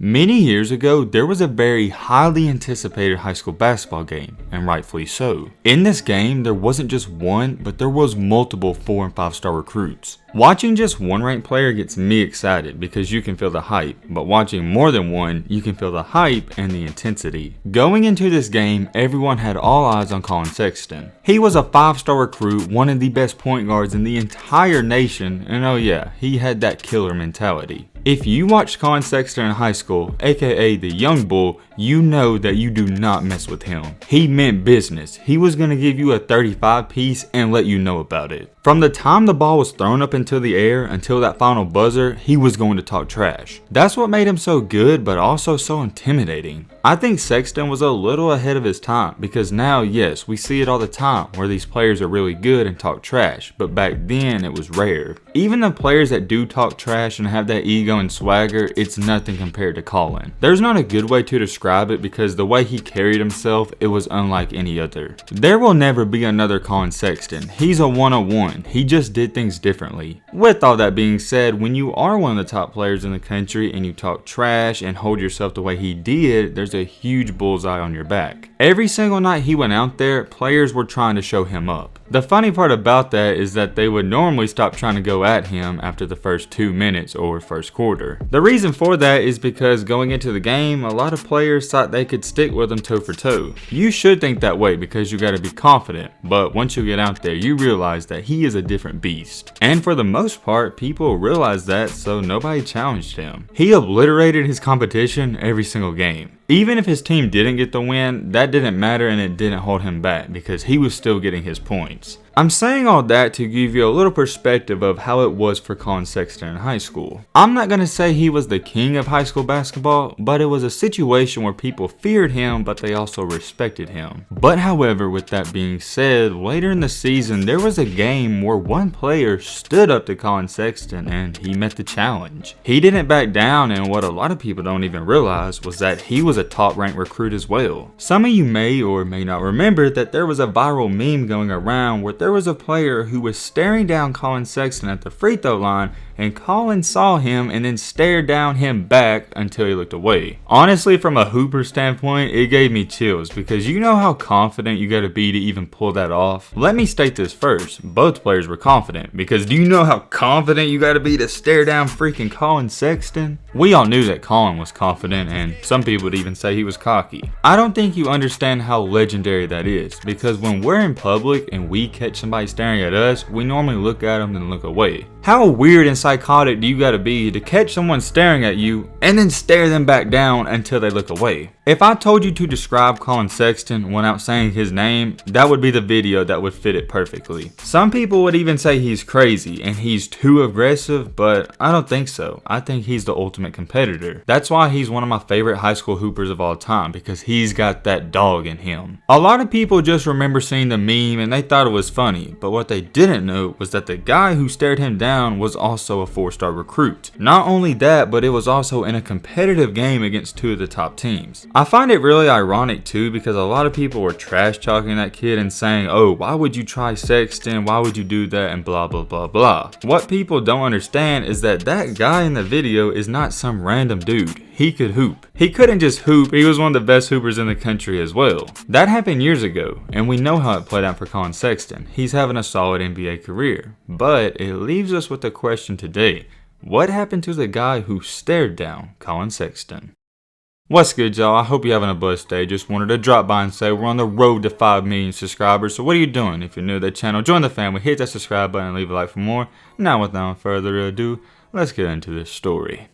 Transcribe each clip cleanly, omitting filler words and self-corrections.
Many years ago, there was a very highly anticipated high school basketball game, and rightfully so. In this game, there wasn't just one, but there was multiple 4 and 5 star recruits. Watching just one ranked player gets me excited because you can feel the hype, but watching more than one, you can feel the hype and the intensity. Going into this game, everyone had all eyes on Collin Sexton. He was a 5-star recruit, one of the best point guards in the entire nation, and oh yeah, he had that killer mentality. If you watched Collin Sexton in high school, aka the young bull, you know that you do not mess with him. He meant business. He was going to give you a 35 piece and let you know about it. From the time the ball was thrown up into the air until that final buzzer, he was going to talk trash. That's what made him so good, but also so intimidating. I think Sexton was a little ahead of his time because now, yes, we see it all the time where these players are really good and talk trash, but back then it was rare. Even the players that do talk trash and have that ego and swagger, it's nothing compared to Collin. There's not a good way to describe it because the way he carried himself, it was unlike any other. There will never be another Collin Sexton. He's a one-on-one. He just did things differently. With all that being said, when you are one of the top players in the country and you talk trash and hold yourself the way he did, there's a huge bullseye on your back. Every single night he went out there, players were trying to show him up. The funny part about that is that they would normally stop trying to go at him after the first 2 minutes or first quarter. The reason for that is because going into the game, a lot of players thought they could stick with him toe for toe. You should think that way because you gotta be confident, but once you get out there, you realize that he is a different beast. And for the most part, people realized that, so nobody challenged him. He obliterated his competition every single game. Even if his team didn't get the win, that didn't matter and it didn't hold him back because he was still getting his points. I'm saying all that to give you a little perspective of how it was for Collin Sexton in high school. I'm not going to say he was the king of high school basketball, but it was a situation where people feared him, but they also respected him. But however, with that being said, later in the season, there was a game where one player stood up to Collin Sexton and he met the challenge. He didn't back down, and what a lot of people don't even realize was that he was a top ranked recruit as well. Some of you may or may not remember that there was a viral meme going around where there was a player who was staring down Collin Sexton at the free throw line, and Collin saw him and then stared down him back until he looked away. Honestly, from a hooper standpoint, it gave me chills because you know how confident you gotta be to even pull that off. Let me state this first, both players were confident because do you know how confident you gotta be to stare down freaking Collin Sexton? We all knew that Collin was confident, and some people would even say he was cocky. I don't think you understand how legendary that is because when we're in public and we catch somebody staring at us, we normally look at them and look away. How weird and psychotic do you gotta be to catch someone staring at you and then stare them back down until they look away? If I told you to describe Collin Sexton without saying his name, that would be the video that would fit it perfectly. Some people would even say he's crazy and he's too aggressive, but I don't think so. I think he's the ultimate competitor. That's why he's one of my favorite high school hoopers of all time, because he's got that dog in him. A lot of people just remember seeing the meme and they thought it was funny, but what they didn't know was that the guy who stared him down was also a 4-star recruit. Not only that, but it was also in a competitive game against 2 of the top teams. I find it really ironic too because a lot of people were trash talking that kid and saying, oh, why would you try Sexton, why would you do that, and blah blah blah blah. What people don't understand is that that guy in the video is not some random dude. He could hoop. He couldn't just hoop, he was one of the best hoopers in the country as well. That happened years ago, and we know how it played out for Collin Sexton. He's having a solid NBA career. But it leaves us with the question today, what happened to the guy who stared down Collin Sexton? What's good, y'all? I hope you're having a blessed day. Just wanted to drop by and say we're on the road to 5 million subscribers. So what are you doing? If you're new to the channel, join the family, hit that subscribe button, and leave a like for more. Now without further ado, let's get into this story.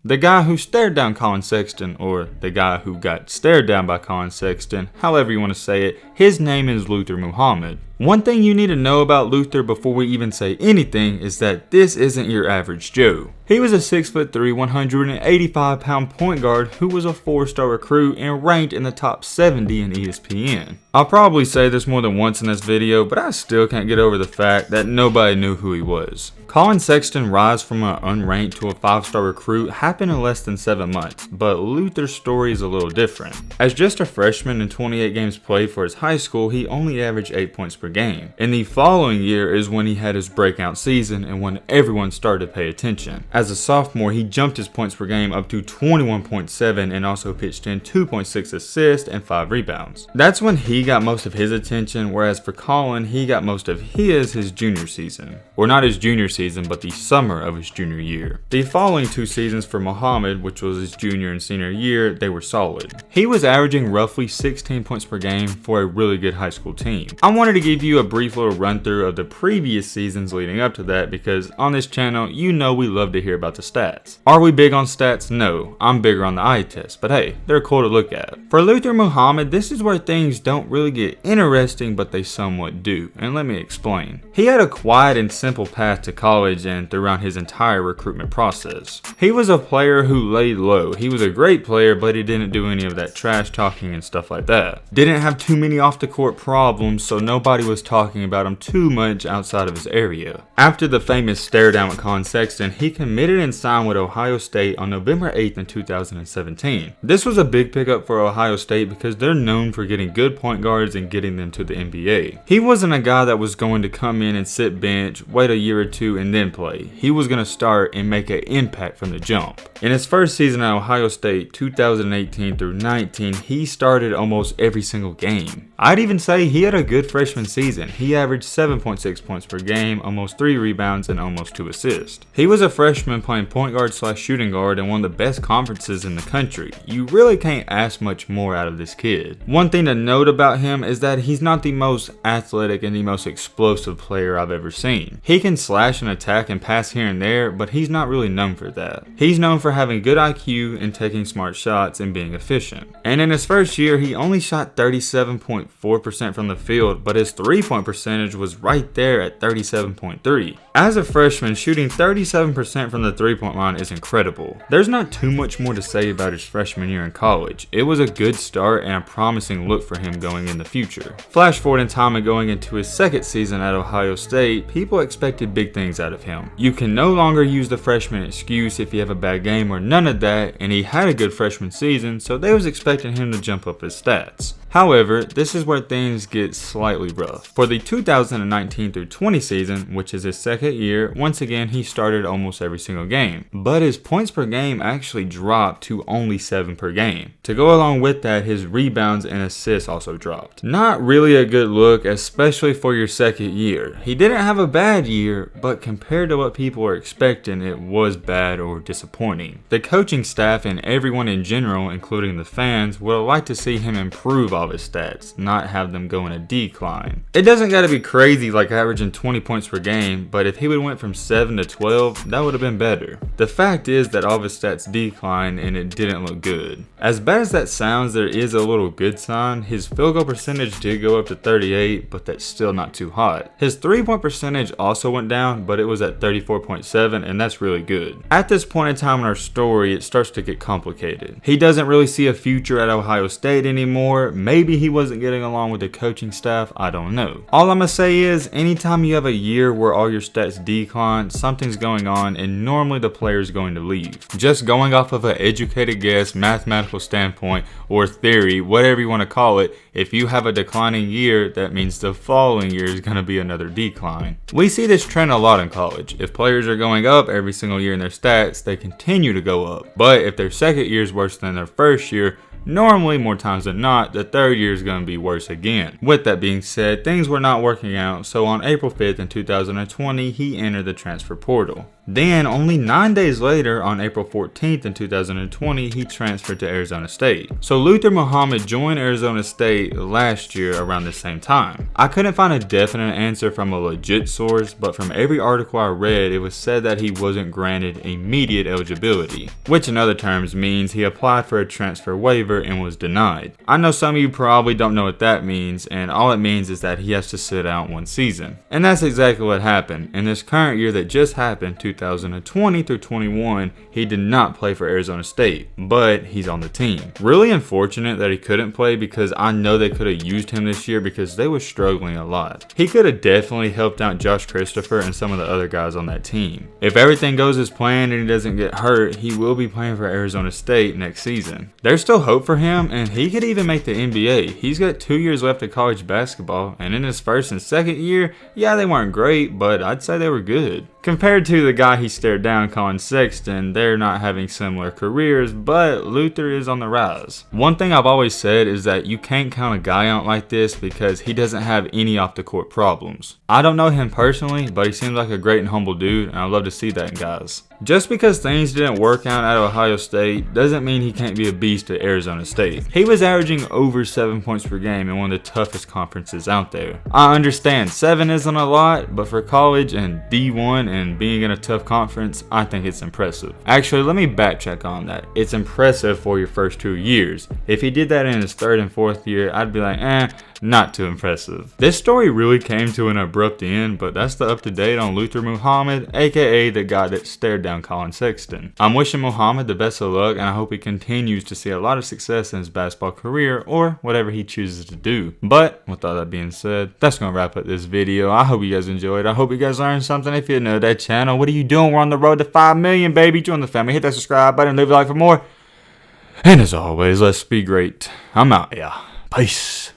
The guy who stared down Collin Sexton, or the guy who got stared down by Collin Sexton, however you want to say it, his name is Luther Muhammad. One thing you need to know about Luther before we even say anything is that this isn't your average Joe. He was a 6'3", 185-pound point guard who was a 4-star recruit and ranked in the top 70 in ESPN. I'll probably say this more than once in this video, but I still can't get over the fact that nobody knew who he was. Collin Sexton's rise from an unranked to a 5-star recruit happened in less than 7 months, but Luther's story is a little different. As just a freshman in 28 games played for his high school, he only averaged 8 points per per game. In the following year is when he had his breakout season and when everyone started to pay attention. As a sophomore, he jumped his points per game up to 21.7 and also pitched in 2.6 assists and 5 rebounds. That's when he got most of his attention, whereas for Collin, he got most of his junior season. Or not his junior season, but the summer of his junior year. The following 2 seasons for Muhammad, which was his junior and senior year, they were solid. He was averaging roughly 16 points per game for a really good high school team. I wanted to give you a brief little run through of the previous seasons leading up to that because on this channel, you know we love to hear about the stats. Are we big on stats? No, I'm bigger on the eye test, but hey, they're cool to look at. For Luther Muhammad, this is where things don't really get interesting, but they somewhat do, and let me explain. He had a quiet and simple path to college and throughout his entire recruitment process. He was a player who laid low. He was a great player, but he didn't do any of that trash talking and stuff like that. Didn't have too many off the court problems, so nobody was talking about him too much outside of his area. After the famous stare down with Collin Sexton, he committed and signed with Ohio State on November 8th in 2017. This was a big pickup for Ohio State because they're known for getting good point guards and getting them to the NBA. He wasn't a guy that was going to come in and sit bench, wait a year or two and then play. He was going to start and make an impact from the jump. In his first season at Ohio State, 2018 through 19, he started almost every single game. I'd even say he had a good freshman season. He averaged 7.6 points per game, almost 3 rebounds, and almost 2 assists. He was a freshman playing point guard / shooting guard in one of the best conferences in the country. You really can't ask much more out of this kid. One thing to note about him is that he's not the most athletic and the most explosive player I've ever seen. He can slash and attack and pass here and there, but he's not really known for that. He's known for having good IQ and taking smart shots and being efficient. And in his first year, he only shot 37.4% from the field, but his 3-point percentage was right there at 37.3. As a freshman, shooting 37% from the 3-point line is incredible. There's not too much more to say about his freshman year in college. It was a good start and a promising look for him going in the future. Flash forward in time and going into his second season at Ohio State, people expected big things out of him. You can no longer use the freshman excuse if you have a bad game or none of that, and he had a good freshman season, so they was expecting him to jump up his stats. However, this is where things get slightly rough. For the 2019 through 20 season, which is his second year, once again he started almost every single game. But his points per game actually dropped to only 7 per game. To go along with that, his rebounds and assists also dropped. Not really a good look, especially for your second year. He didn't have a bad year, but compared to what people were expecting, it was bad or disappointing. The coaching staff and everyone in general, including the fans, would have liked to see him improve all his stats, not have them go in a decline. It doesn't gotta be crazy like averaging 20 points per game, but if he would have went from 7 to 12, that would have been better. The fact is that all of his stats declined and it didn't look good. As bad as that sounds, there is a little good sign. His field goal percentage did go up to 38, but that's still not too hot. His 3-point percentage also went down, but it was at 34.7, and that's really good. At this point in time in our story, it starts to get complicated. He doesn't really see a future at Ohio State anymore. Maybe he wasn't getting along with the coaching staff, I don't know. All I'm gonna say is, anytime you have a year where all your stats decline, something's going on and normally the player's going to leave. Just going off of an educated guess, mathematical standpoint, or theory, whatever you want to call it, if you have a declining year, that means the following year is going to be another decline. We see this trend a lot in college. If players are going up every single year in their stats, they continue to go up. But if their second year is worse than their first year, normally, more times than not, the third year is going to be worse again. With that being said, things were not working out, so on April 5th in 2020, he entered the transfer portal. Then, only 9 days later, on April 14th in 2020, he transferred to Arizona State. So Luther Muhammad joined Arizona State last year around the same time. I couldn't find a definite answer from a legit source, but from every article I read, it was said that he wasn't granted immediate eligibility, which in other terms means he applied for a transfer waiver and was denied. I know some of you probably don't know what that means, and all it means is that he has to sit out one season. And that's exactly what happened. In this current year that just happened, 2020 through 21, he did not play for Arizona State, but he's on the team. Really unfortunate that he couldn't play because I know they could have used him this year because they were struggling a lot. He could have definitely helped out Josh Christopher and some of the other guys on that team. If everything goes as planned and he doesn't get hurt, he will be playing for Arizona State next season. There's still hope for him, and he could even make the NBA. He's got 2 years left of college basketball, and in his first and second year, yeah, they weren't great, but I'd say they were good. Compared to the guy he stared down, Collin Sexton, they're not having similar careers, but Luther is on the rise. One thing I've always said is that you can't count a guy out like this because he doesn't have any off the court problems. I don't know him personally, but he seems like a great and humble dude, and I'd love to see that in guys. Just because things didn't work out at Ohio State doesn't mean he can't be a beast at Arizona State. He was averaging over 7 points per game in one of the toughest conferences out there. I understand 7 isn't a lot, but for college and D1 and being in a tough conference, I think it's impressive. Actually, let me backtrack on that. It's impressive for your first 2 years. If he did that in his 3rd and 4th year, I'd be like, not too impressive. This story really came to an abrupt end, but that's the up-to-date on Luther Muhammad, aka the guy that stared down Collin Sexton. I'm wishing Muhammad the best of luck, and I hope he continues to see a lot of success in his basketball career or whatever he chooses to do. But with all that being said, that's gonna wrap up this video. I hope you guys enjoyed. I hope you guys learned something. If you're new to that channel, what are you doing? We're on the road to 5 million, baby. Join the family. Hit that subscribe button. Leave a like for more. And as always, let's be great. I'm out. Yeah. Peace.